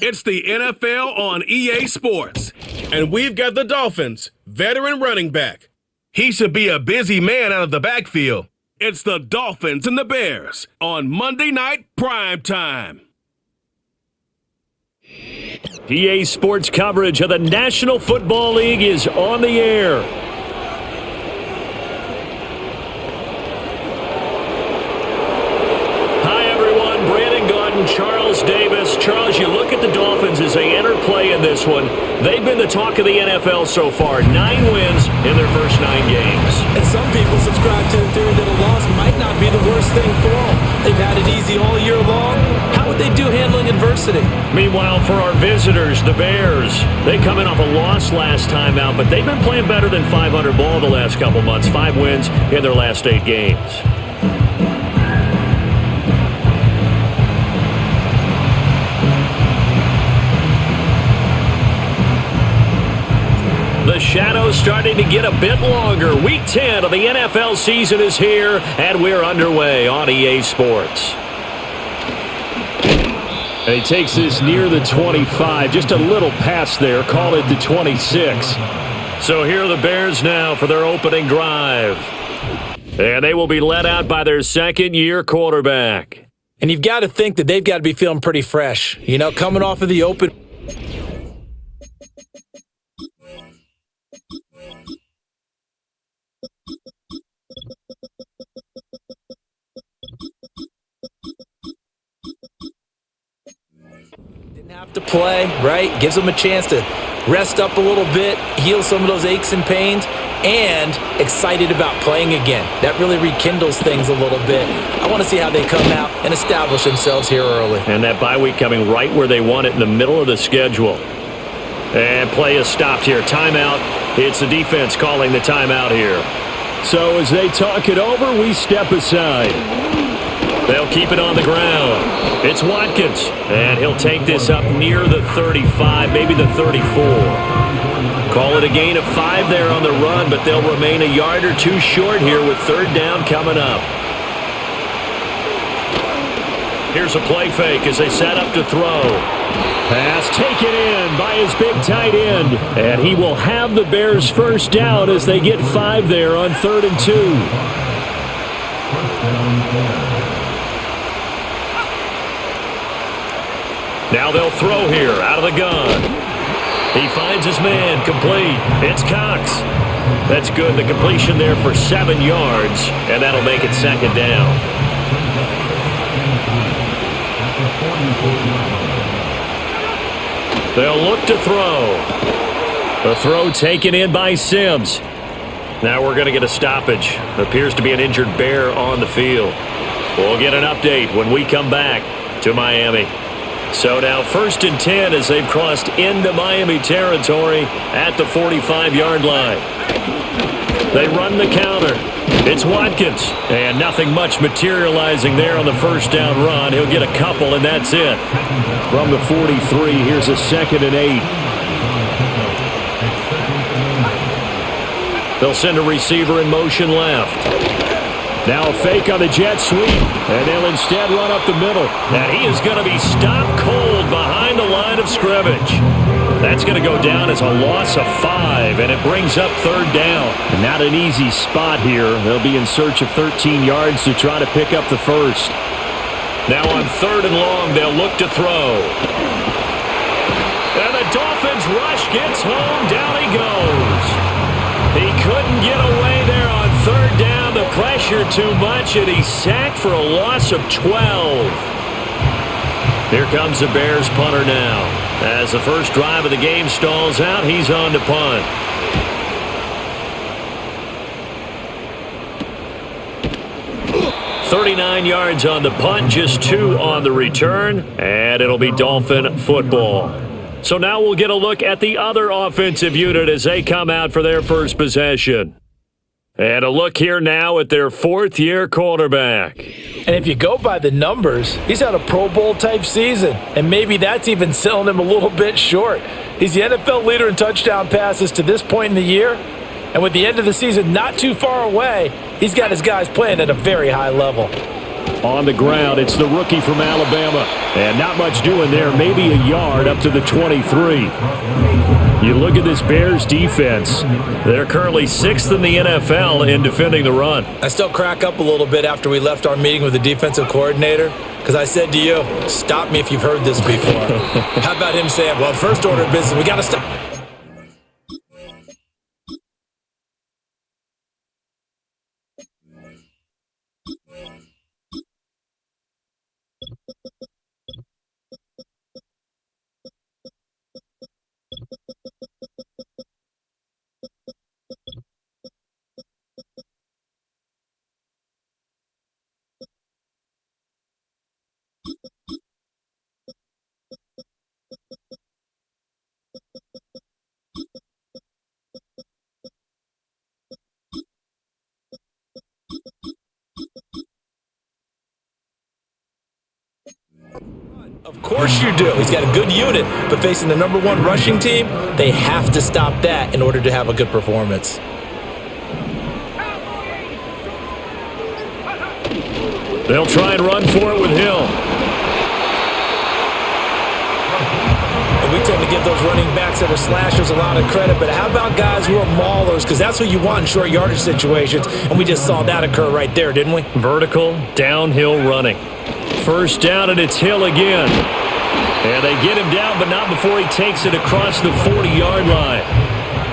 It's the NFL on EA Sports, and we've got the Dolphins' veteran running back. He should be a busy man out of the backfield. It's the Dolphins and the Bears on Monday Night Prime Time. EA Sports coverage of the National Football League is on the air. Charles Davis. Charles, you look at the Dolphins as they enter play in this one. They've been the talk of the NFL so far. 9 wins in their first 9 games. And some people subscribe to the theory that a loss might not be the worst thing for them. They've had it easy all year long. How would they do handling adversity? Meanwhile, for our visitors, the Bears, they come in off a loss last time out, but they've been playing better than 500 ball the last couple months. 5 wins in their last 8 games. The shadow's starting to get a bit longer. Week 10 of the NFL season is here, and we're underway on EA Sports. And he takes this near the 25, just a little pass there, call it the 26. So here are the Bears now for their opening drive. And they will be led out by their second-year quarterback. And you've got to think that they've got to be feeling pretty fresh. You know, coming off of the open. Have to play, right? Gives them a chance to rest up a little bit, heal some of those aches and pains, and excited about playing again. That really rekindles things a little bit. I want to see how they come out and establish themselves here early. And that bye week coming right where they want it, in the middle of the schedule. And play is stopped here. Timeout. It's the defense calling the timeout here. So as they talk it over, we step aside. They'll keep it on the ground. It's Watkins, and he'll take this up near the 35, maybe the 34. Call it a gain of 5 there on the run, but they'll remain a yard or 2 short here with 3rd down coming up. Here's a play fake as they set up to throw. Pass taken in by his big tight end, and he will have the Bears' first down as they get 5 there on 3rd and 2. Now they'll throw here out of the gun. He finds his man, complete. It's Cox. That's good. The completion there for 7 yards, and that'll make it 2nd down. They'll look to throw. The throw taken in by Sims. Now we're going to get a stoppage. Appears to be an injured Bear on the field. We'll get an update when we come back to Miami. So now 1st and 10 as they've crossed into Miami territory at the 45-yard line. They run the counter. It's Watkins, and nothing much materializing there on the 1st down run. He'll get a couple, and that's it. From the 43, here's a 2nd and 8. They'll send a receiver in motion left. Now a fake on the jet sweep, and they'll instead run up the middle. And he is going to be stopped cold behind the line of scrimmage. That's going to go down as a loss of 5, and it brings up 3rd down. And not an easy spot here. They'll be in search of 13 yards to try to pick up the first. Now on 3rd and long, they'll look to throw. And the Dolphins rush gets home. Down he goes. He couldn't get away there on 3rd down. The pressure too much, and he's sacked for a loss of 12. Here comes the Bears punter now. As the first drive of the game stalls out, he's on to punt. "39 yards on the punt, just 2 on the return, and it'll be Dolphin football. So now we'll get a look at the other offensive unit as they come out for their first possession. And a look here now at their 4th-year quarterback. And if you go by the numbers, he's had a Pro Bowl-type season, and maybe that's even selling him a little bit short. He's the NFL leader in touchdown passes to this point in the year, and with the end of the season not too far away, he's got his guys playing at a very high level. On the ground, it's the rookie from Alabama. And not much doing there, maybe a yard up to the 23. You look at this Bears defense. They're currently 6th in the NFL in defending the run. I still crack up a little bit after we left our meeting with the defensive coordinator because I said to you, stop me if you've heard this before. How about him saying, well, first order of business, we got to stop. Of course you do. He's got a good unit, but facing the #1 rushing team, they have to stop that in order to have a good performance. They'll try and run for it with Hill. And we tend to give those running backs that are slashers a lot of credit, but how about guys who are maulers? Because that's what you want in short yardage situations, and we just saw that occur right there, didn't we? Vertical, downhill running. First down, and it's Hill again. And they get him down, but not before he takes it across the 40-yard line.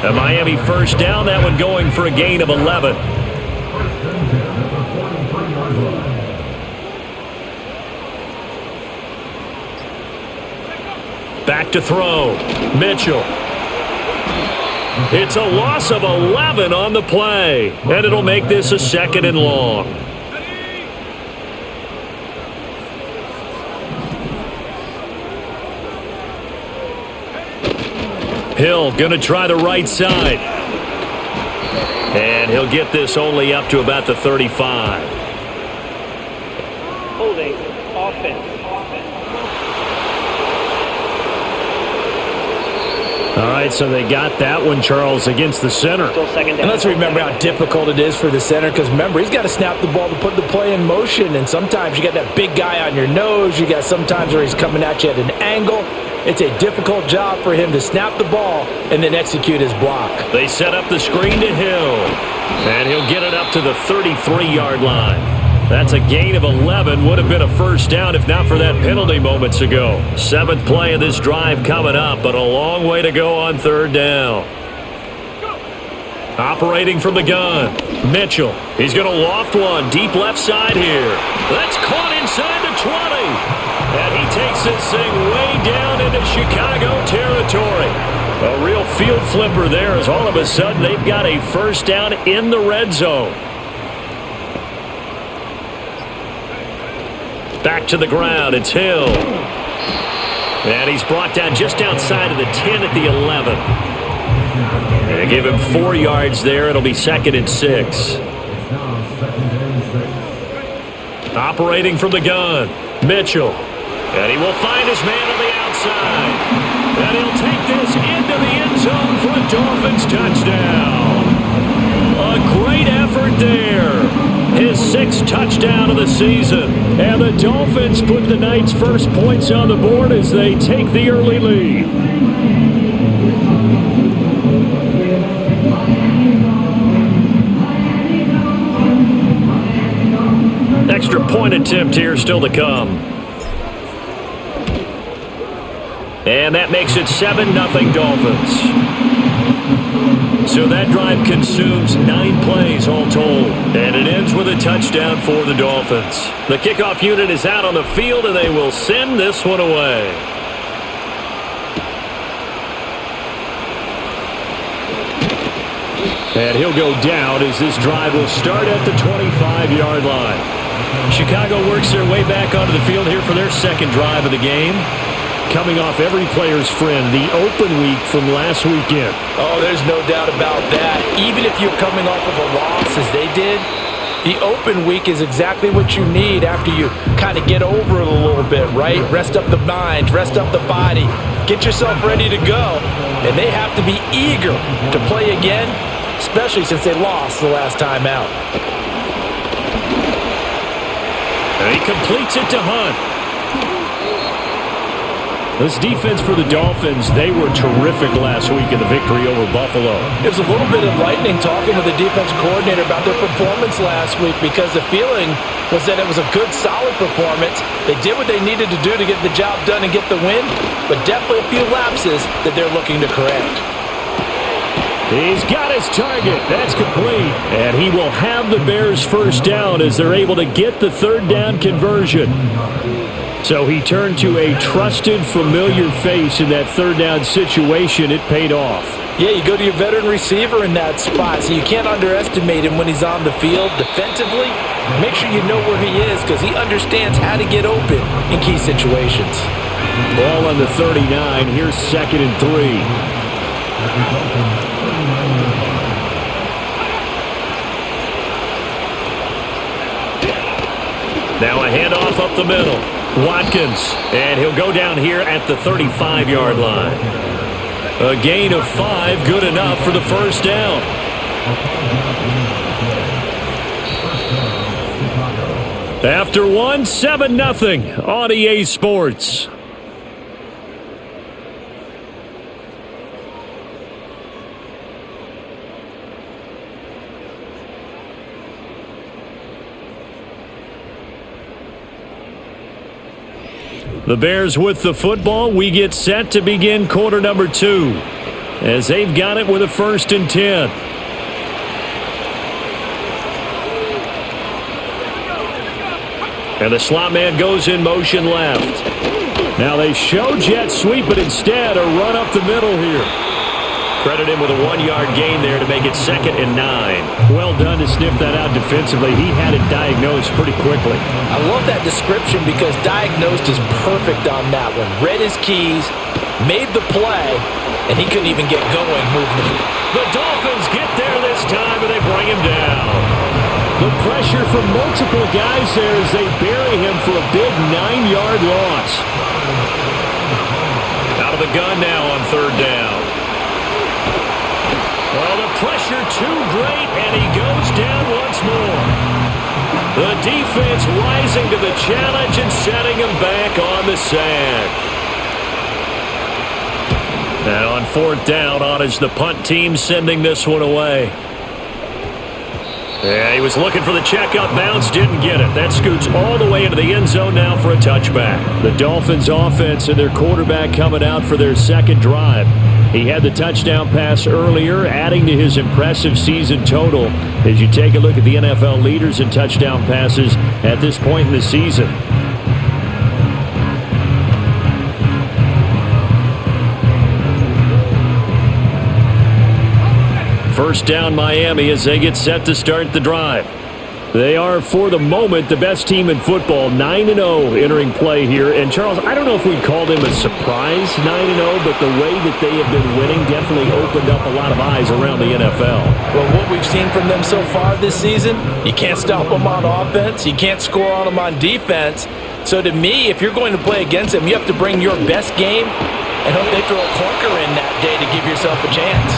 A Miami first down, that one going for a gain of 11. Back to throw. Mitchell. It's a loss of 11 on the play, and it'll make this a 2nd and long. Hill going to try the right side. And he'll get this only up to about the 35. Holding offense. All right, so they got that one, Charles, against the center. Still second down. And let's remember how difficult it is for the center because, remember, he's got to snap the ball to put the play in motion. And sometimes you got that big guy on your nose. You got sometimes where he's coming at you at an angle. It's a difficult job for him to snap the ball and then execute his block. They set up the screen to Hill. And he'll get it up to the 33-yard line. That's a gain of 11. Would have been a first down if not for that penalty moments ago. 7th play of this drive coming up, but a long way to go on 3rd down. Operating from the gun, Mitchell. He's going to loft one deep left side here. That's caught inside the 20. And he takes this thing way down into Chicago territory. A real field flipper there as all of a sudden they've got a first down in the red zone. Back to the ground, it's Hill. And he's brought down just outside of the 10 at the 11. And they give him 4 yards there. It'll be 2nd and 6. Operating from the gun, Mitchell. And he will find his man on the outside. And he'll take this into the end zone for a Dolphins touchdown. A great effort there. His 6th touchdown of the season. And the Dolphins put the night's first points on the board as they take the early lead. Extra point attempt here still to come. And that makes it 7-0 Dolphins. So that drive consumes 9 plays all told. And it ends with a touchdown for the Dolphins. The kickoff unit is out on the field, and they will send this one away. And he'll go down as this drive will start at the 25-yard line. Chicago works their way back onto the field here for their 2nd drive of the game. Coming off every player's friend, the open week from last weekend. Oh, there's no doubt about that. Even if you're coming off of a loss as they did, the open week is exactly what you need after you kind of get over it a little bit, right? Rest up the mind, rest up the body, get yourself ready to go. And they have to be eager to play again, especially since they lost the last time out. And he completes it to Hunt. This defense for the Dolphins, they were terrific last week in the victory over Buffalo. It was a little bit enlightening talking with the defense coordinator about their performance last week because the feeling was that it was a good, solid performance. They did what they needed to do to get the job done and get the win, but definitely a few lapses that they're looking to correct. He's got his target. That's complete. And he will have the Bears first down as they're able to get the third down conversion. So he turned to a trusted, familiar face in that third down situation. It paid off. Yeah, you go to your veteran receiver in that spot, so you can't underestimate him when he's on the field defensively. Make sure you know where he is because he understands how to get open in key situations. Ball on the 39. Here's 2nd and 3. Now a handoff up the middle. Watkins, and he'll go down here at the 35-yard line. A gain of 5, good enough for the first down. After 1, 7-0 on EA Sports. The Bears with the football. We get set to begin quarter number 2 as they've got it with a 1st and 10. And the slot man goes in motion left. Now they show jet sweep, but instead a run up the middle here. Credit him with a 1-yard gain there to make it 2nd and 9. Well done to sniff that out defensively. He had it diagnosed pretty quickly. I love that description because diagnosed is perfect on that one. Read his keys, made the play, and he couldn't even get going moving. The Dolphins get there this time, and they bring him down. The pressure from multiple guys there as they bury him for a big 9-yard loss. Out of the gun now on 3rd down. Well, the pressure too great, and he goes down once more. The defense rising to the challenge and setting him back on the sack. And on 4th down, on is the punt team sending this one away. Yeah, he was looking for the checkup bounce, didn't get it. That scoots all the way into the end zone now for a touchback. The Dolphins offense and their quarterback coming out for their 2nd drive. He had the touchdown pass earlier, adding to his impressive season total as you take a look at the NFL leaders in touchdown passes at this point in the season. First down Miami as they get set to start the drive. They are, for the moment, the best team in football, 9-0 entering play here. And, Charles, I don't know if we'd call them a surprise 9-0, but the way that they have been winning definitely opened up a lot of eyes around the NFL. Well, what we've seen from them so far this season, you can't stop them on offense. You can't score on them on defense. So, to me, if you're going to play against them, you have to bring your best game and hope they throw a clunker in that day to give yourself a chance.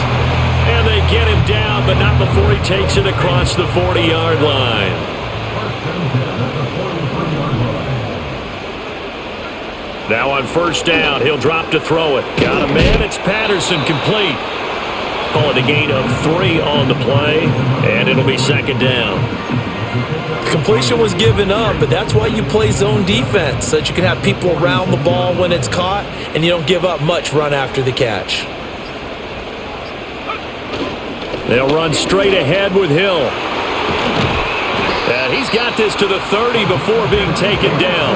And they get him down, but not before he takes it across the 40-yard line. Now on 1st down, he'll drop to throw it. Got a man, it's Patterson, complete. Call it a gain of 3 on the play, and it'll be 2nd down. Completion was given up, but that's why you play zone defense, so that you can have people around the ball when it's caught, and you don't give up much run after the catch. They'll run straight ahead with Hill. And he's got this to the 30 before being taken down.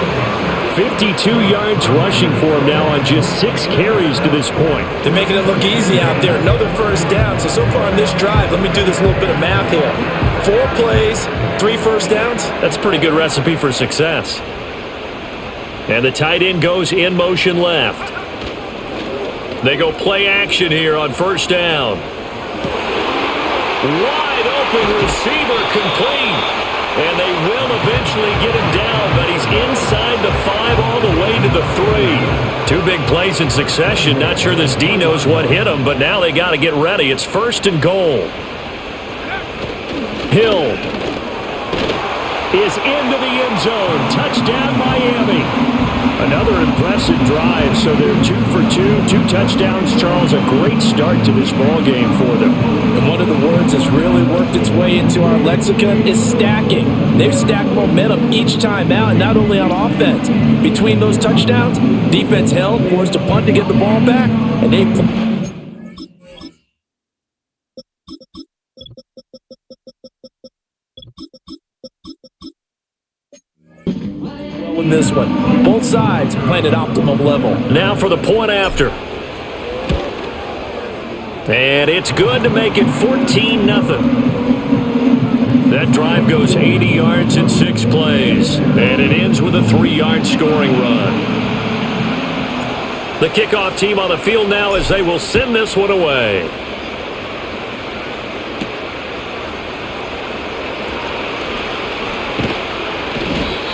52 yards rushing for him now on just 6 carries to this point. They're making it look easy out there. Another first down. So far on this drive, let me do this little bit of math here. 4 plays, 3 first downs. That's a pretty good recipe for success. And the tight end goes in motion left. They go play action here on 1st down. Wide open receiver complete. And they will eventually get him down, but he's inside the 5 all the way to the 3. 2 big plays in succession. Not sure this D knows what hit him, but now they got to get ready. It's 1st and goal. Hill. is into the end zone. Touchdown, Miami. Another impressive drive, so they're 2 for 2 touchdowns. Charles, a great start to this ball game for them. And one of the words that's really worked its way into our lexicon is stacking. They've stacked momentum each time out, and not only on offense. Between those touchdowns, defense held, forced a punt to get the ball back, and they in this one. Both sides playing at optimum level. Now for the point after. And it's good to make it 14-0. That drive goes 80 yards in 6 plays. And it ends with a 3-yard scoring run. The kickoff team on the field now as they will send this one away.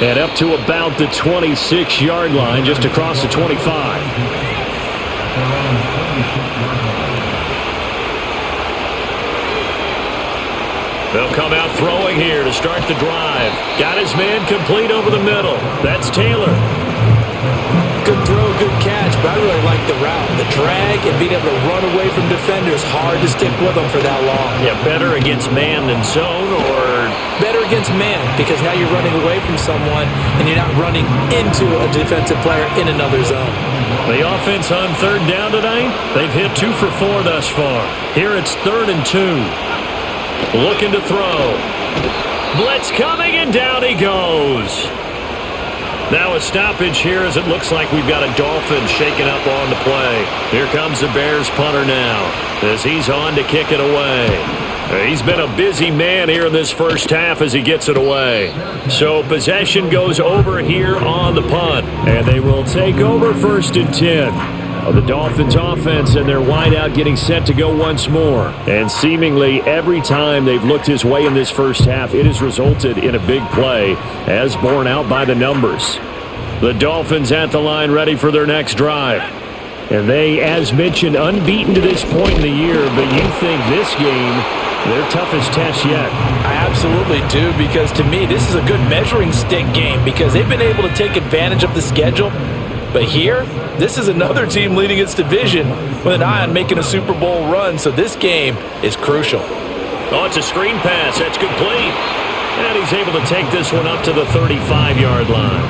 And up to about the 26-yard line, just across the 25. They'll come out throwing here to start the drive. Got his man complete over the middle. That's Taylor. Good throw, good catch, but I really like the route. The drag and being able to run away from defenders, hard to stick with them for that long. Yeah, better against man than zone, or better against man, because now you're running away from someone and you're not running into a defensive player in another zone. The offense on 3rd down tonight, they've hit 2 for 4 thus far. Here it's 3rd and 2. Looking to throw. Blitz coming, and down he goes. Now a stoppage here as it looks like we've got a Dolphin shaking up on the play. Here comes the Bears punter now as he's on to kick it away. He's been a busy man here in this first half as he gets it away. So possession goes over here on the punt, and they will take over 1st and 10. The Dolphins offense and their wideout getting set to go once more. And seemingly every time they've looked his way in this first half, it has resulted in a big play, as borne out by the numbers. The Dolphins at the line ready for their next drive. And they, as mentioned, unbeaten to this point in the year, but you think this game, their toughest test yet. I absolutely do, because to me, this is a good measuring stick game because they've been able to take advantage of the schedule. But here, this is another team leading its division with an eye on making a Super Bowl run, so this game is crucial. Oh, it's a screen pass. That's complete. And he's able to take this one up to the 35-yard line.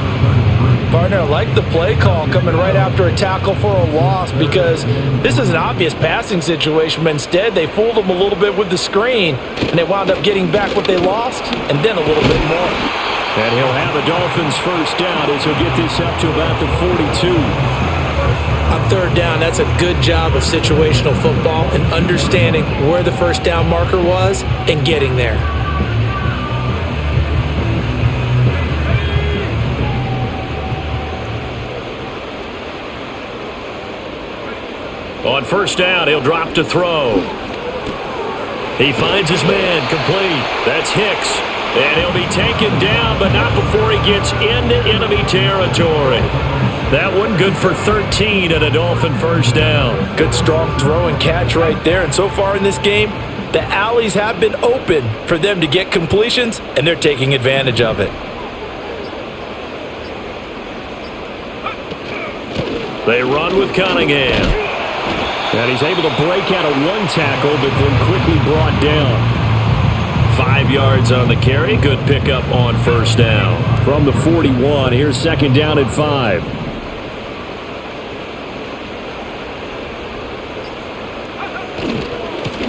Partner, I like the play call coming right after a tackle for a loss because this is an obvious passing situation, but instead they fooled them a little bit with the screen, and they wound up getting back what they lost and then a little bit more. And he'll have the Dolphins first down as he'll get this up to about the 42. On 3rd down, that's a good job of situational football and understanding where the first down marker was and getting there. On 1st down, he'll drop to throw. He finds his man complete. That's Hicks. And he'll be taken down, but not before he gets into enemy territory. That one good for 13 and a Dolphin first down. Good strong throw and catch right there. And so far in this game, the alleys have been open for them to get completions, and they're taking advantage of it. They run with Cunningham. And he's able to break out of one tackle, but then quickly brought down. 5 yards on the carry. Good pickup on 1st down. From the 41, here's 2nd down at 5.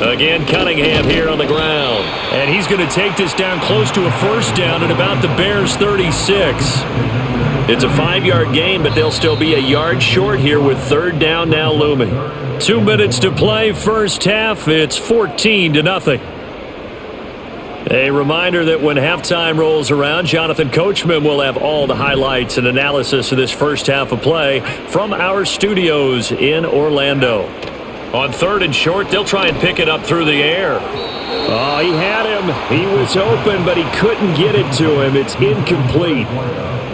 Again, Cunningham here on the ground. And he's going to take this down close to a 1st down at about the Bears' 36. It's a 5-yard gain, but they'll still be a yard short here with 3rd down now looming. 2 minutes to play, first half. It's 14-0. A reminder that when halftime rolls around, Jonathan Coachman will have all the highlights and analysis of this first half of play from our studios in Orlando. On 3rd and short, they'll try and pick it up through the air. Oh, he had him. He was open, but he couldn't get it to him. It's incomplete.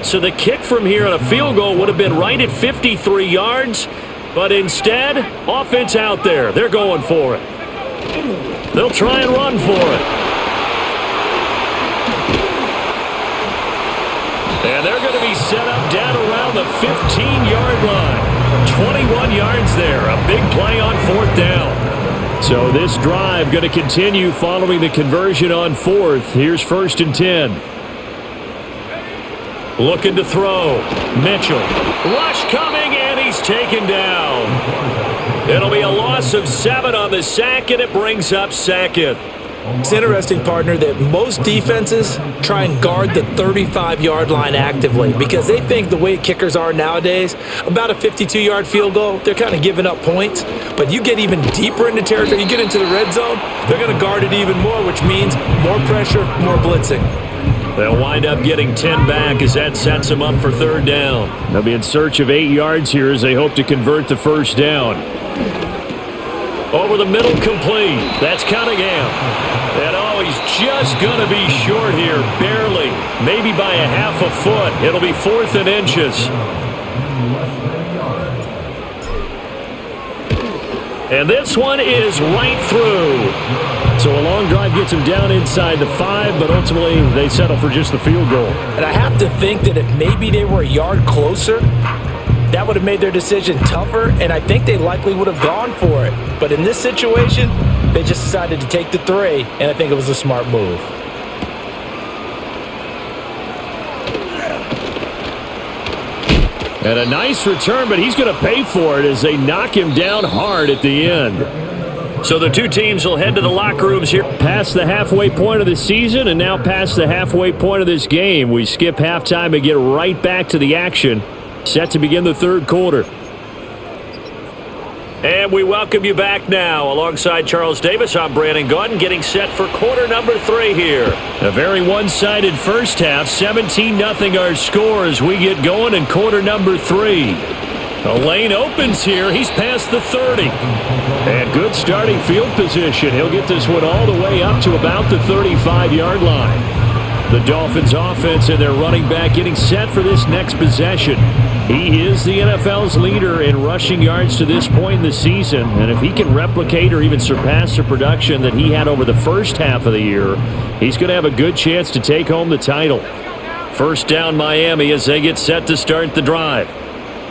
So the kick from here on a field goal would have been right at 53 yards, but instead, offense out there. They're going for it. They'll try and run for it. And they're going to be set up down around the 15-yard line. 21 yards there. A big play on 4th down. So this drive going to continue following the conversion on 4th. Here's 1st and 10. Looking to throw. Mitchell. Rush coming, and he's taken down. It'll be a loss of 7 on the sack, and it brings up 2nd. It's interesting, partner, that most defenses try and guard the 35-yard line actively because they think the way kickers are nowadays, about a 52-yard field goal, they're kind of giving up points. But you get even deeper into territory, you get into the red zone, they're going to guard it even more, which means more pressure, more blitzing. They'll wind up getting 10 back as that sets them up for 3rd down. They'll be in search of 8 yards here as they hope to convert the 1st down. Over the middle, complete. That's Cunningham. And he's just going to be short here, barely. Maybe by a half a foot. It'll be 4th and inches. And this one is right through. So a long drive gets them down inside the 5, but ultimately they settle for just the field goal. And I have to think that if maybe they were a yard closer, that would have made their decision tougher, and I think they likely would have gone for it. But in this situation, they just decided to take the 3, and I think it was a smart move. And a nice return, but he's going to pay for it as they knock him down hard at the end. So the two teams will head to the locker rooms here. Past the halfway point of the season and now past the halfway point of this game. We skip halftime and get right back to the action. Set to begin the 3rd quarter. And we welcome you back now. Alongside Charles Davis, I'm Brandon Gaudin, getting set for quarter number 3 here. A very one-sided first half. 17-0 our score as we get going in quarter number 3. The lane opens here. He's past the 30. And good starting field position. He'll get this one all the way up to about the 35-yard line. The Dolphins offense and their running back getting set for this next possession. He is the NFL's leader in rushing yards to this point in the season. And if he can replicate or even surpass the production that he had over the first half of the year, he's going to have a good chance to take home the title. 1st down Miami as they get set to start the drive.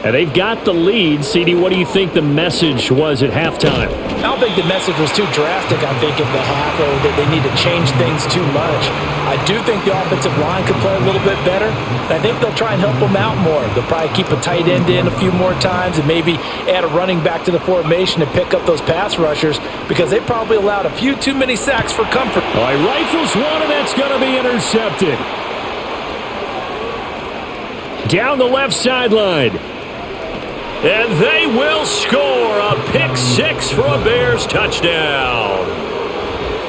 And they've got the lead. CD, what do you think the message was at halftime? I don't think the message was too drastic, I think, at the half, or that they need to change things too much. I do think the offensive line could play a little bit better. I think they'll try and help them out more. They'll probably keep a tight end in a few more times and maybe add a running back to the formation to pick up those pass rushers because they probably allowed a few too many sacks for comfort. All right, rifles one, and that's going to be intercepted. Down the left sideline. And they will score a pick 6 for a Bears touchdown.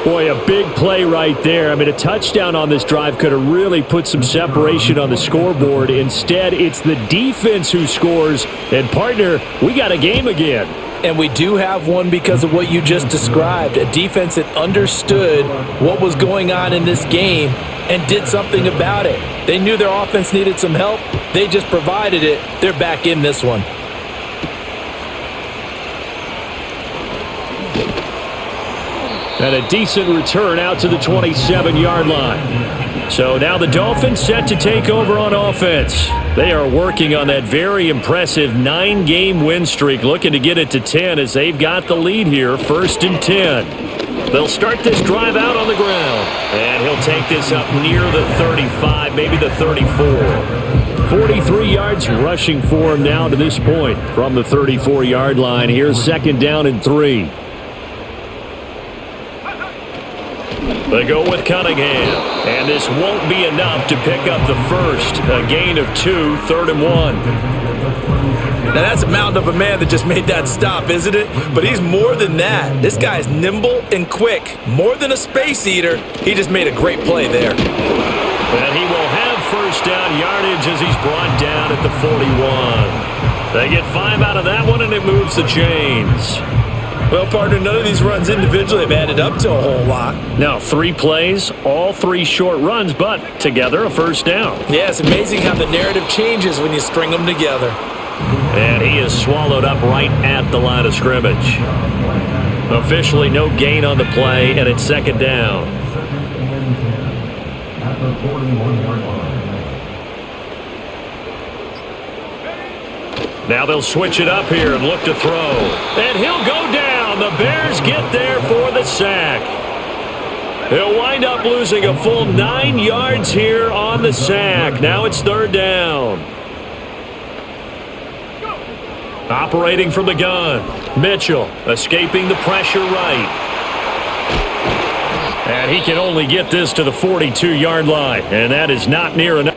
Boy, a big play right there. I mean, a touchdown on this drive could have really put some separation on the scoreboard. Instead, it's the defense who scores. And, partner, we got a game again. And we do have one because of what you just described. A defense that understood what was going on in this game and did something about it. They knew their offense needed some help. They just provided it. They're back in this one. And a decent return out to the 27-yard line. So now the Dolphins set to take over on offense. They are working on that very impressive 9-game win streak, looking to get it to 10 as they've got the lead here, 1st and 10. They'll start this drive out on the ground. And he'll take this up near the 35, maybe the 34. 43 yards rushing for him now to this point from the 34-yard line. Here's 2nd down and 3. They go with Cunningham, and this won't be enough to pick up the first. A gain of 2, 3rd and 1. Now that's a mountain of a man that just made that stop, isn't it? But he's more than that. This guy's nimble and quick. More than a space eater, he just made a great play there. And he will have 1st down yardage as he's brought down at the 41. They get 5 out of that one, and it moves the chains. Well, partner, none of these runs individually have added up to a whole lot. Now, 3 plays, all 3 short runs, but together a 1st down. Yeah, it's amazing how the narrative changes when you string them together. And he is swallowed up right at the line of scrimmage. Officially no gain on the play, and it's 2nd down. Now they'll switch it up here and look to throw. And he'll go down. The Bears get there for the sack. He'll wind up losing a full 9 yards here on the sack. Now it's third down. Operating from the gun. Mitchell escaping the pressure right. And he can only get this to the 42-yard line. And that is not near enough.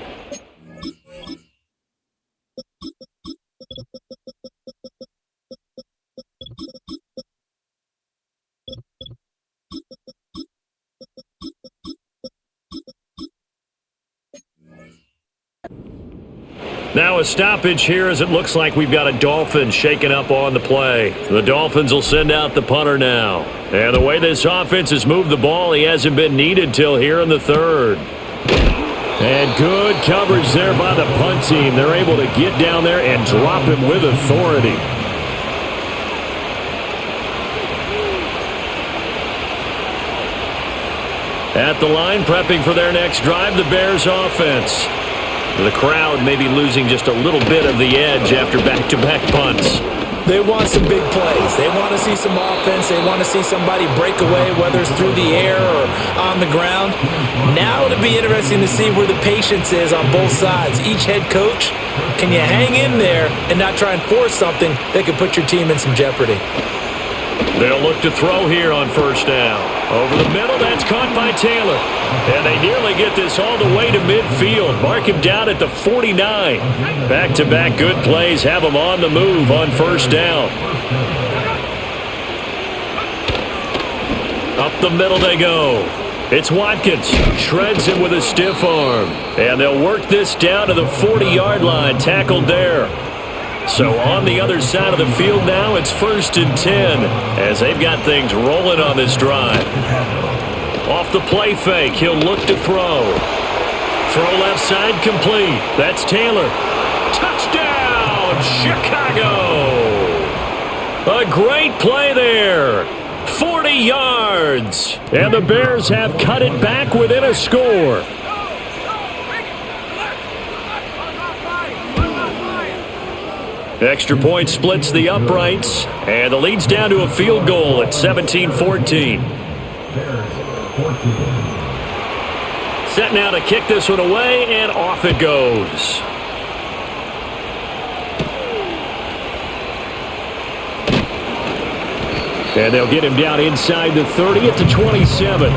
Now a stoppage here as it looks like we've got a Dolphin shaken up on the play. The Dolphins will send out the punter now. And the way this offense has moved the ball, he hasn't been needed till here in the third. And good coverage there by the punt team. They're able to get down there and drop him with authority. At the line, prepping for their next drive, the Bears offense. The crowd may be losing just a little bit of the edge after back-to-back punts. They want some big plays. They want to see some offense. They want to see somebody break away, whether it's through the air or on the ground. Now it'll be interesting to see where the patience is on both sides. Each head coach, can you hang in there and not try and force something that could put your team in some jeopardy? They'll look to throw here on first down. Over the middle, that's caught by Taylor. And they nearly get this all the way to midfield. Mark him down at the 49. Back-to-back good plays have him on the move on first down. Up the middle they go. It's Watkins. Shreds him with a stiff arm. And they'll work this down to the 40-yard line. Tackled there. So on the other side of the field now, it's 1st and 10 as they've got things rolling on this drive. Off the play fake, he'll look to throw. Throw left side complete. That's Taylor. Touchdown, Chicago! A great play there. 40 yards. And the Bears have cut it back within a score. Extra point splits the uprights, and the lead's down to a field goal at 17-14. Set now to kick this one away, and off it goes. And they'll get him down inside the 30 at the 27.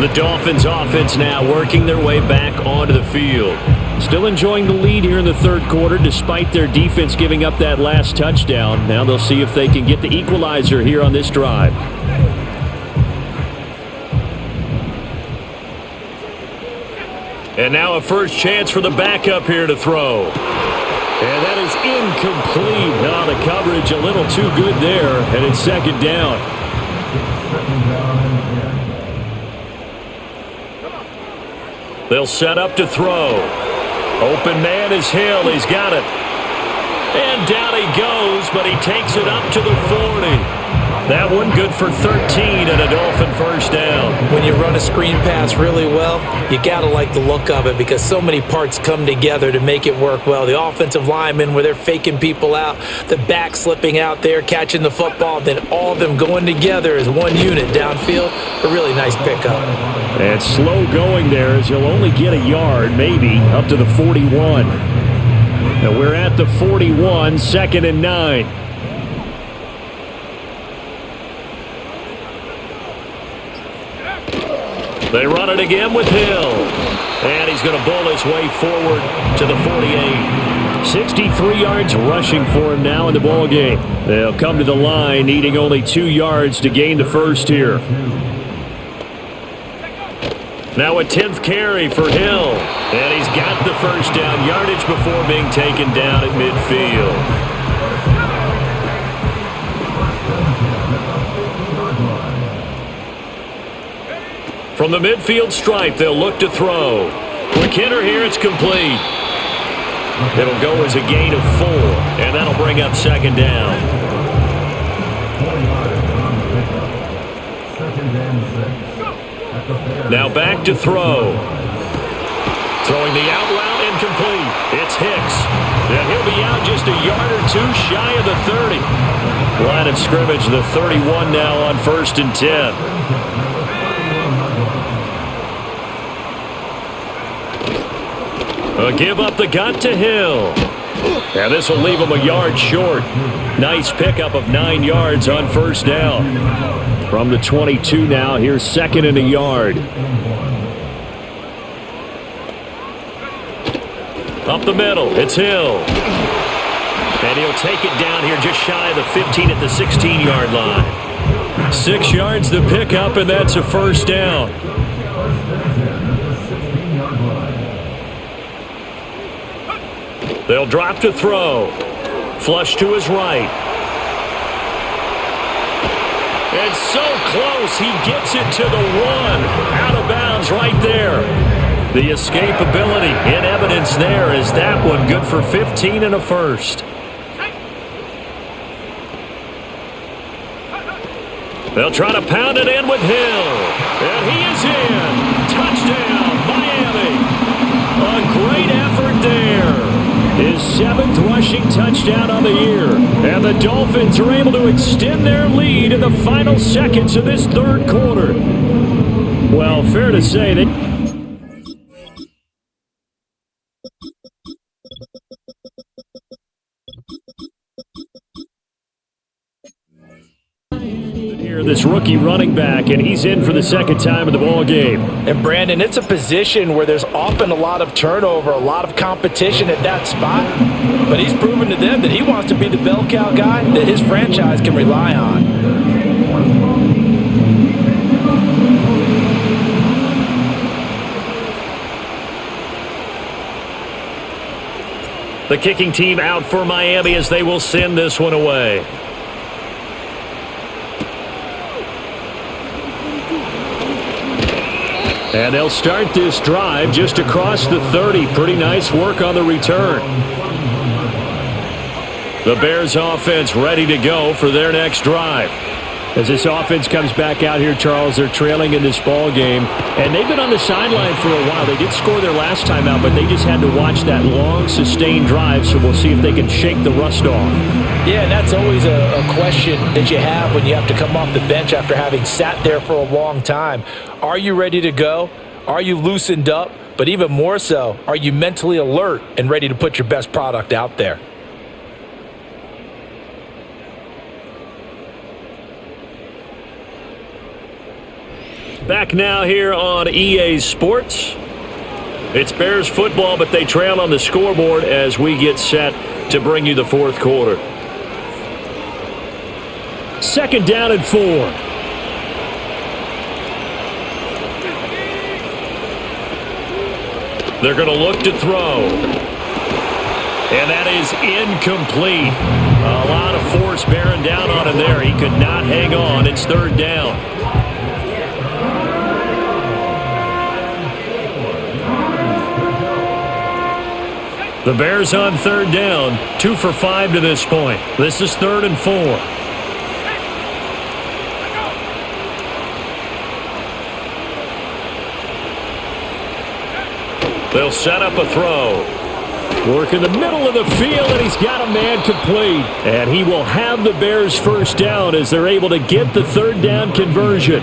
The Dolphins offense now working their way back onto the field. Still enjoying the lead here in the third quarter despite their defense giving up that last touchdown. Now they'll see if they can get the equalizer here on this drive. And now a first chance for the backup here to throw. And that is incomplete. Now the coverage a little too good there, and it's second down. They'll set up to throw. Open man is Hill. He's got it. And down he goes, but he takes it up to the 40. That one good for 13 and a Dolphin first down. When you run a screen pass really well, you got to like the look of it because so many parts come together to make it work well. The offensive linemen where they're faking people out, the back slipping out there, catching the football, then all of them going together as one unit downfield. A really nice pickup. And slow going there as he'll only get a yard, maybe, up to the 41. Now we're at the 41, 2nd and 9. They run it again with Hill. And he's going to bowl his way forward to the 48. 63 yards rushing for him now in the ball game. They'll come to the line needing only 2 yards to gain the first here. Now a 10th carry for Hill. And he's got the first down yardage before being taken down at midfield. From the midfield stripe, they'll look to throw. Quick hitter here, it's complete. It'll go as a gain of 4, and that'll bring up second down. Now back to throw. Throwing the out route incomplete. It's Hicks. And he'll be out just just a yard or two shy of the 30. Line of scrimmage, the 31 now on 1st and 10. A give up the gut to Hill. And this will leave him a yard short. Nice pickup of 9 yards on 1st down. From the 22 now, here's 2nd and a yard. Up the middle, it's Hill. And he'll take it down here just shy of the 15 at the 16-yard line. 6 yards the pickup, and that's a 1st down. They'll drop to throw. Flush to his right. And so close, he gets it to the 1. Out of bounds right there. The escapability in evidence there is that one good for 15 and a 1st. They'll try to pound it in with Hill. And he is in. Touchdown, Miami. A great effort there. His 7th rushing touchdown on the year. And the Dolphins are able to extend their lead in the final seconds of this 3rd quarter. Well, fair to say that this rookie running back, and he's in for the 2nd time in the ball game. And Brandon, it's a position where there's often a lot of turnover, a lot of competition at that spot. But he's proven to them that he wants to be the bell cow guy that his franchise can rely on. The kicking team out for Miami as they will send this one away. And they'll start this drive just across the 30. Pretty nice work on the return. The Bears offense ready to go for their next drive. As this offense comes back out here, Charles, they're trailing in this ball game. And they've been on the sideline for a while. They did score their last time out, but they just had to watch that long, sustained drive. So we'll see if they can shake the rust off. Yeah, and that's always a question that you have when you have to come off the bench after having sat there for a long time. Are you ready to go? Are you loosened up? But even more so, are you mentally alert and ready to put your best product out there? Back now here on EA Sports. It's Bears football, but they trail on the scoreboard as we get set to bring you the 4th quarter. 2nd down and 4. They're going to look to throw. And that is incomplete. A lot of force bearing down on him there. He could not hang on. It's 3rd down. The Bears on 3rd down, 2 for 5 to this point. This is 3rd and 4. They'll set up a throw. Work in the middle of the field, and he's got a man complete. And he will have the Bears 1st down as they're able to get the 3rd down conversion.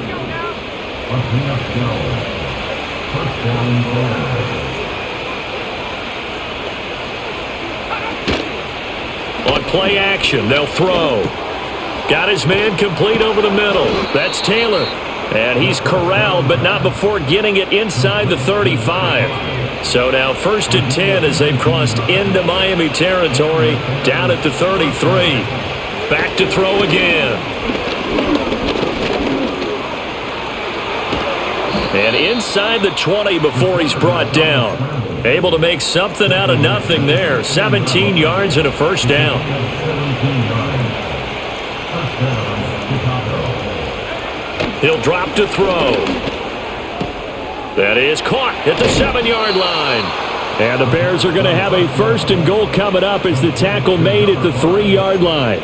On play action, they'll throw. Got his man complete over the middle. That's Taylor. And he's corralled, but not before getting it inside the 35. So now 1st and 10 as they've crossed into Miami territory, down at the 33. Back to throw again. And inside the 20 before he's brought down. Able to make something out of nothing there. 17 yards and a 1st down. He'll drop to throw. That is caught at the 7-yard line. And the Bears are going to have a 1st and goal coming up as the tackle made at the 3-yard line.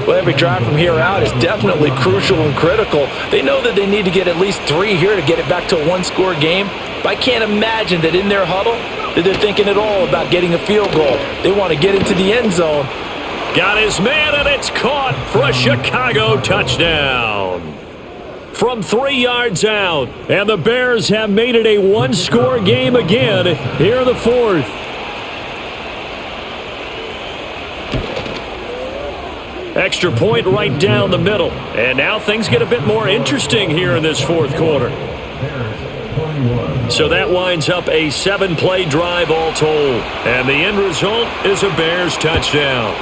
Well, every drive from here out is definitely crucial and critical. They know that they need to get at least 3 here to get it back to a 1-score game. But I can't imagine that in their huddle, that they're thinking at all about getting a field goal. They want to get into the end zone. Got his man, and it's caught for a Chicago touchdown. From 3 yards out, and the Bears have made it a one-score game again here in the fourth. Extra point right down the middle. And now things get a bit more interesting here in this fourth quarter. So that winds up a 7-play drive all told. And the end result is a Bears touchdown.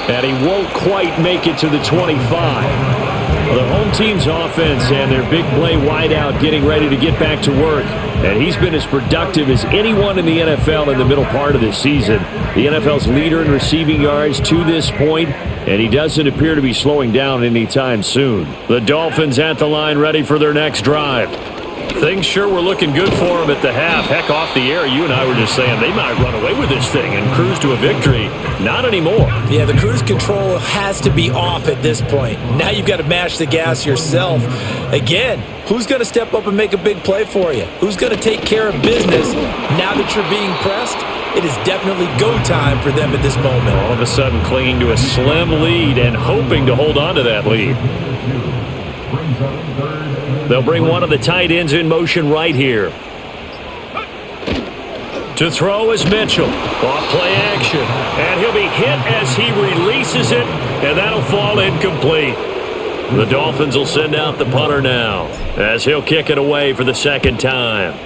And he won't quite make it to the 25. The home team's offense and their big play wideout getting ready to get back to work. And he's been as productive as anyone in the NFL in the middle part of this season. The NFL's leader in receiving yards to this point, and he doesn't appear to be slowing down anytime soon. The Dolphins at the line ready for their next drive. Things sure were looking good for them at the half. Heck, off the air, you and I were just saying they might run away with this thing and cruise to a victory. Not anymore. Yeah, the cruise control has to be off at this point. Now you've got to mash the gas yourself. Again, who's going to step up and make a big play for you? Who's going to take care of business now that you're being pressed? It is definitely go time for them at this moment. All of a sudden clinging to a slim lead and hoping to hold on to that lead. They'll bring one of the tight ends in motion right here. To throw is Mitchell. Off play action. And he'll be hit as he releases it, and that'll fall incomplete. The Dolphins will send out the punter now as he'll kick it away for the second time.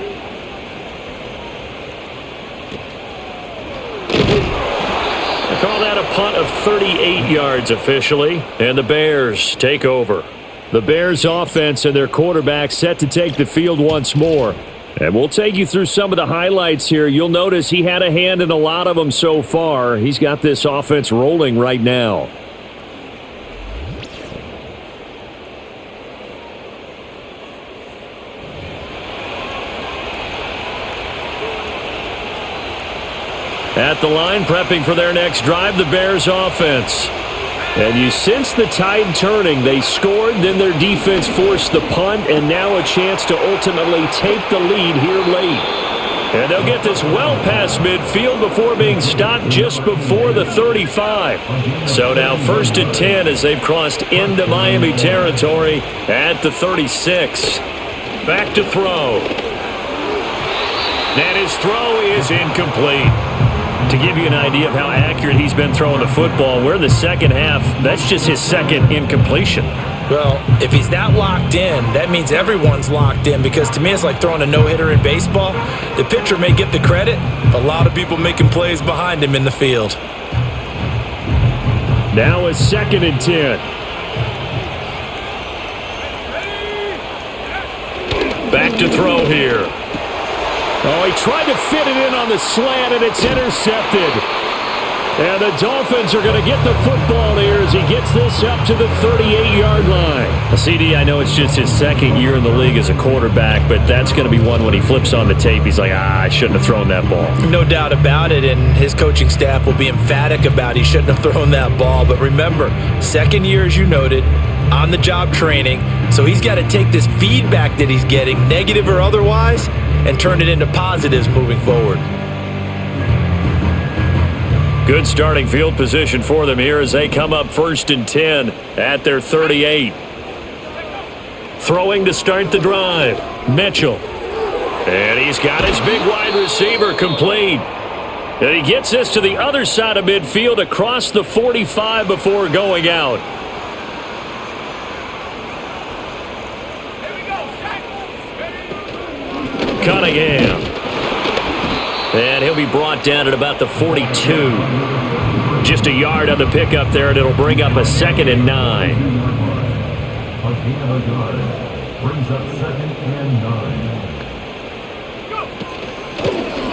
They call that a punt of 38 yards officially, and the Bears take over. The Bears offense and their quarterback set to take the field once more. And we'll take you through some of the highlights here. You'll notice he had a hand in a lot of them so far. He's got this offense rolling right now. At the line, prepping for their next drive, the Bears offense. And you sense the tide turning. They scored, then their defense forced the punt, and now a chance to ultimately take the lead here late. And they'll get this well past midfield before being stopped just before the 35. So now 1st and 10 as they've crossed into Miami territory at the 36. Back to throw. And his throw is incomplete. To give you an idea of how accurate he's been throwing the football, we're in the second half. That's just his second incompletion. Well, if he's that locked in, that means everyone's locked in, because to me it's like throwing a no-hitter in baseball. The pitcher may get the credit, a lot of people making plays behind him in the field. Now it's 2nd and 10. Back to throw here. Oh, he tried to fit it in on the slant, and it's intercepted. And the Dolphins are going to get the football here as he gets this up to the 38-yard line. CD, I know it's just his second year in the league as a quarterback, but that's going to be one when he flips on the tape. He's like, I shouldn't have thrown that ball. No doubt about it, and his coaching staff will be emphatic about he shouldn't have thrown that ball. But remember, second year, as you noted, on-the-job training, so he's got to take this feedback that he's getting, negative or otherwise, and turn it into positives moving forward. Good starting field position for them here as they come up 1st and 10 at their 38. Throwing to start the drive, Mitchell. And he's got his big wide receiver complete. And he gets this to the other side of midfield across the 45 before going out. Cunningham. And he'll be brought down at about the 42. Just a yard on the pickup there, and it'll bring up a 2nd and 9.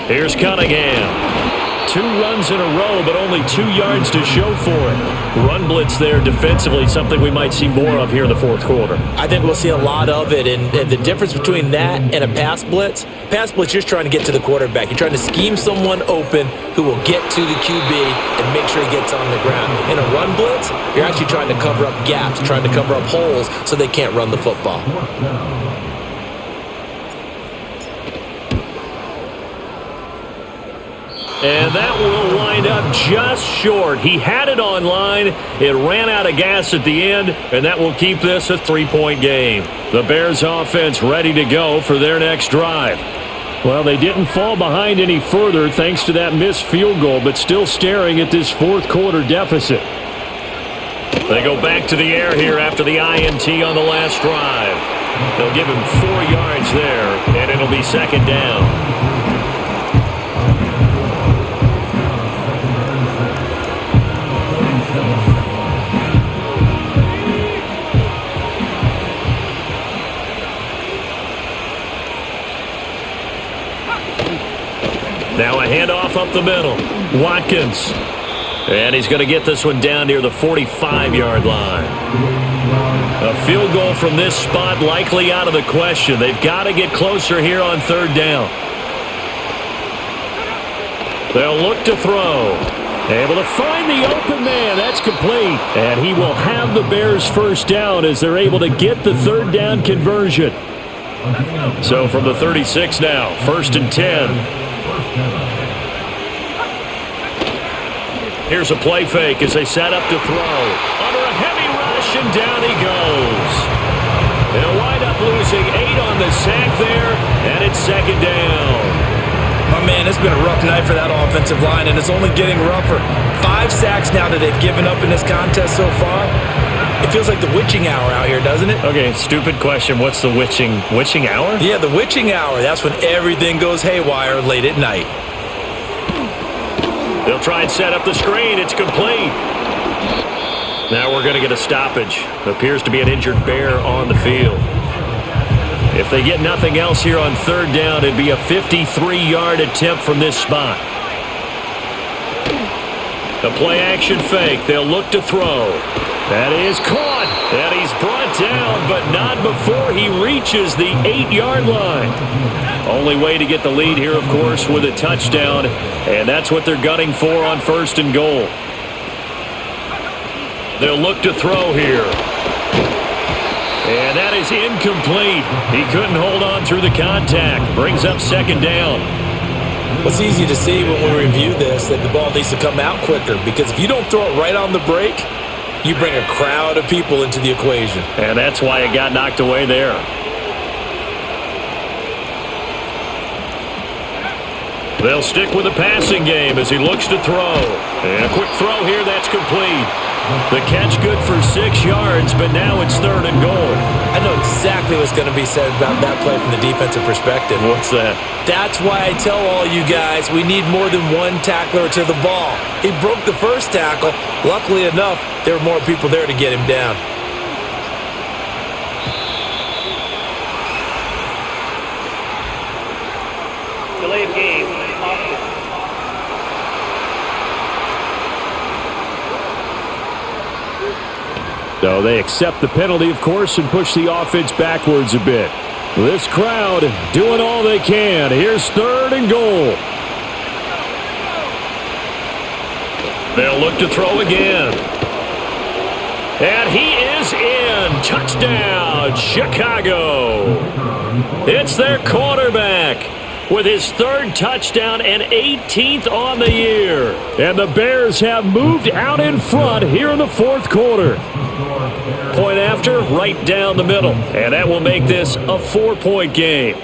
Here's Cunningham. 2 runs in a row, but only 2 yards to show for it. Run blitz there defensively, something we might see more of here in the fourth quarter. I think we'll see a lot of it, and the difference between that and a pass blitz, you're just trying to get to the quarterback. You're trying to scheme someone open who will get to the QB and make sure he gets on the ground. In a run blitz, you're actually trying to cover up gaps, trying to cover up holes so they can't run the football. And that will wind up just short. He had it on line. It ran out of gas at the end, and that will keep this a 3-point game. The Bears offense ready to go for their next drive. Well, they didn't fall behind any further thanks to that missed field goal, but still staring at this fourth quarter deficit. They go back to the air here after the INT on the last drive. They'll give him 4 yards there, and it'll be second down. Now a handoff up the middle. Watkins. And he's going to get this one down near the 45-yard line. A field goal from this spot likely out of the question. They've got to get closer here on third down. They'll look to throw. Able to find the open man. That's complete. And he will have the Bears first down as they're able to get the third down conversion. So from the 36 now, 1st and 10. Here's a play fake as they set up to throw. Under a heavy rush, and down he goes. They'll wind up losing 8 on the sack there, and it's second down. My man, it's been a rough night for that offensive line, and it's only getting rougher. 5 sacks now that they've given up in this contest so far. It feels like the witching hour out here, doesn't it? Okay, stupid question. What's the witching hour? Yeah, the witching hour. That's when everything goes haywire late at night. They'll try and set up the screen. It's complete. Now we're going to get a stoppage. Appears to be an injured Bear on the field. If they get nothing else here on third down, it'd be a 53-yard attempt from this spot. The play-action fake. They'll look to throw. That is caught. And he's brought down, but not before he reaches the 8-yard line. Only way to get the lead here, of course, with a touchdown. And that's what they're gunning for on 1st and goal. They'll look to throw here. And that is incomplete. He couldn't hold on through the contact. Brings up second down. It's easy to see when we review this that the ball needs to come out quicker, because if you don't throw it right on the break, you bring a crowd of people into the equation. And that's why it got knocked away there. They'll stick with the passing game as he looks to throw. And a quick throw here, that's complete. The catch good for 6 yards, but now it's 3rd and goal. I know exactly what's going to be said about that play from the defensive perspective. What's that? That's why I tell all you guys we need more than one tackler to the ball. He broke the first tackle. Luckily enough, there were more people there to get him down. Delay of game. So they accept the penalty, of course, and push the offense backwards a bit. This crowd doing all they can. Here's 3rd and goal. They'll look to throw again. And he is in. Touchdown, Chicago. It's their quarterback with his 3rd touchdown and 18th on the year. And the Bears have moved out in front here in the 4th quarter. Point after, right down the middle. And that will make this a 4-point game.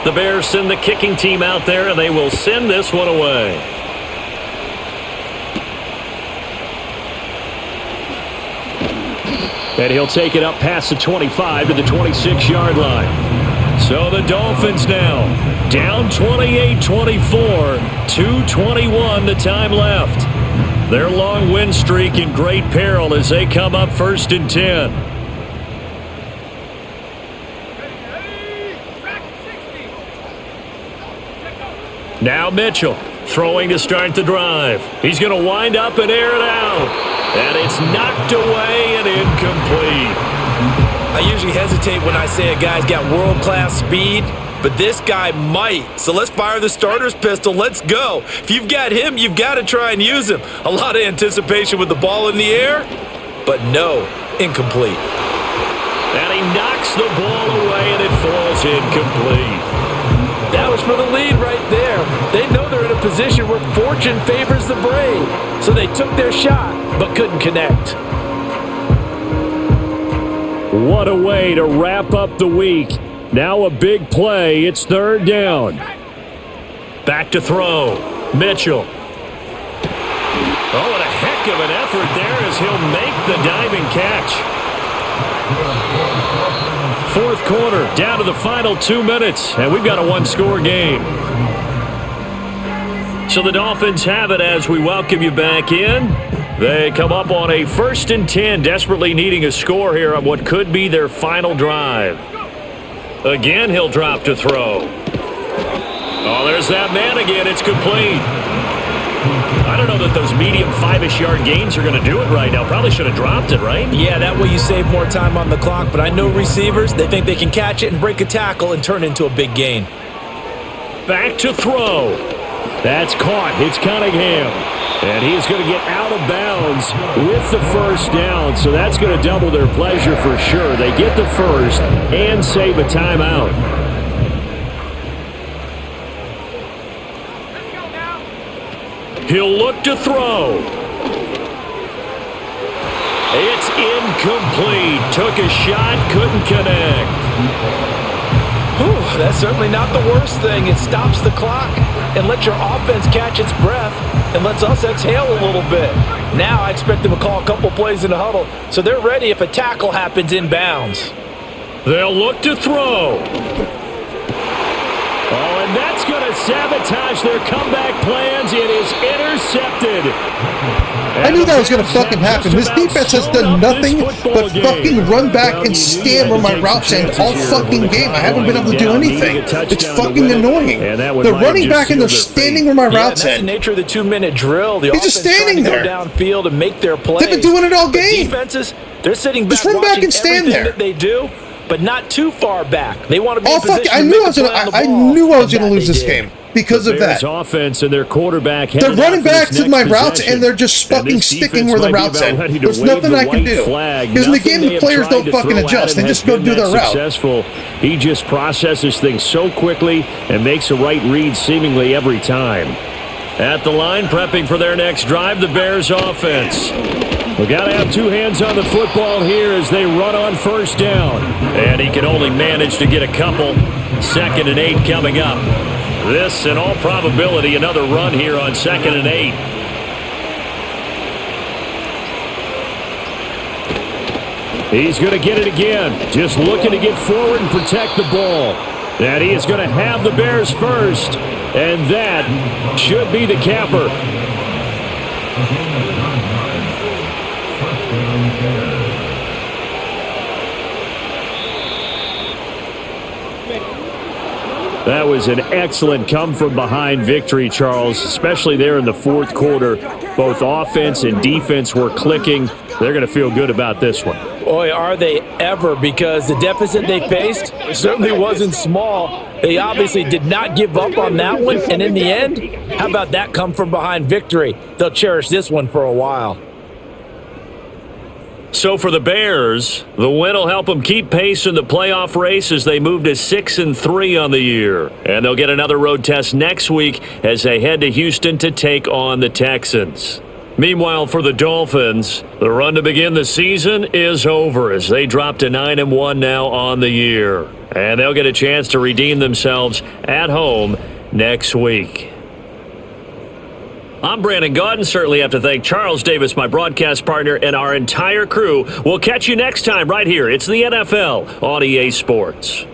The Bears send the kicking team out there, and they will send this one away. And he'll take it up past the 25 to the 26-yard line. So the Dolphins now down 28-24, 2:21 the time left. Their long win streak in great peril as they come up 1st and 10. Now Mitchell throwing to start the drive. He's going to wind up and air it out. And it's knocked away and incomplete. I usually hesitate when I say a guy's got world-class speed, but this guy might. So let's fire the starter's pistol. Let's go. If you've got him, you've got to try and use him. A lot of anticipation with the ball in the air, but no, incomplete. And he knocks the ball away and it falls incomplete. That was for the lead right there. They know they're in a position where fortune favors the brave. So they took their shot, but couldn't connect. What a way to wrap up the week. Now a big play. It's third down. Back to throw. Mitchell. Oh, and a heck of an effort there as he'll make the diving catch. Fourth quarter, down to the final 2 minutes, and we've got a one-score game. So the Dolphins have it as we welcome you back in. They come up on a 1st and 10, desperately needing a score here on what could be their final drive. Again, he'll drop to throw. Oh, there's that man again. It's complete. I don't know that those medium 5-ish yard gains are going to do it right now. Probably should have dropped it, right? Yeah, that way you save more time on the clock, but I know receivers, they think they can catch it and break a tackle and turn into a big gain. Back to throw. That's caught. It's Cunningham. And he's going to get out of bounds with the first down, so that's going to double their pleasure for sure. They get the first and save a timeout. He'll look to throw. It's incomplete. Took a shot, couldn't connect. Whew, that's certainly not the worst thing. It stops the clock and lets your offense catch its breath and lets us exhale a little bit. Now I expect them to call a couple plays in the huddle, so they're ready if a tackle happens inbounds. They'll look to throw. Oh, and that's going to sabotage their comeback plans. It is intercepted. I knew that was going to fucking happen. This defense has done nothing but fucking run back and stand where my routes end all fucking game. I haven't been able to do anything. It's fucking annoying. They're running back and they're standing where my routes end. That's the nature of the 2-minute drill. The He's just standing there. Go downfield and make their plays. They've been doing it all game. Defenses, they're sitting back, just run back and stand there. That they do, but not too far back. They want to be in position. I knew I was gonna lose this game because of that. Offense and their quarterback. They're running back to my routes and they're just fucking sticking where the routes end. There's nothing I can do. Because in the game, the players don't fucking adjust. They just go do their route. Successful. He just processes things so quickly and makes a right read seemingly every time. At the line, prepping for their next drive, the Bears offense. We got to have two hands on the football here as they run on first down. And he can only manage to get a couple. 2nd and 8 coming up. This, in all probability, another run here on 2nd and 8. He's going to get it again. Just looking to get forward and protect the ball. And he is going to have the Bears first. And that should be the capper. That was an excellent come-from-behind victory, Charles, especially there in the fourth quarter. Both offense and defense were clicking. They're going to feel good about this one. Boy, are they ever, because the deficit they faced certainly wasn't small. They obviously did not give up on that one, and in the end, how about that come-from-behind victory? They'll cherish this one for a while. So for the Bears, the win will help them keep pace in the playoff race as they move to 6-3 on the year. And they'll get another road test next week as they head to Houston to take on the Texans. Meanwhile, for the Dolphins, the run to begin the season is over as they drop to 9-1 now on the year. And they'll get a chance to redeem themselves at home next week. I'm Brandon Gaudin. Certainly have to thank Charles Davis, my broadcast partner, and our entire crew. We'll catch you next time right here. It's the NFL on EA Sports.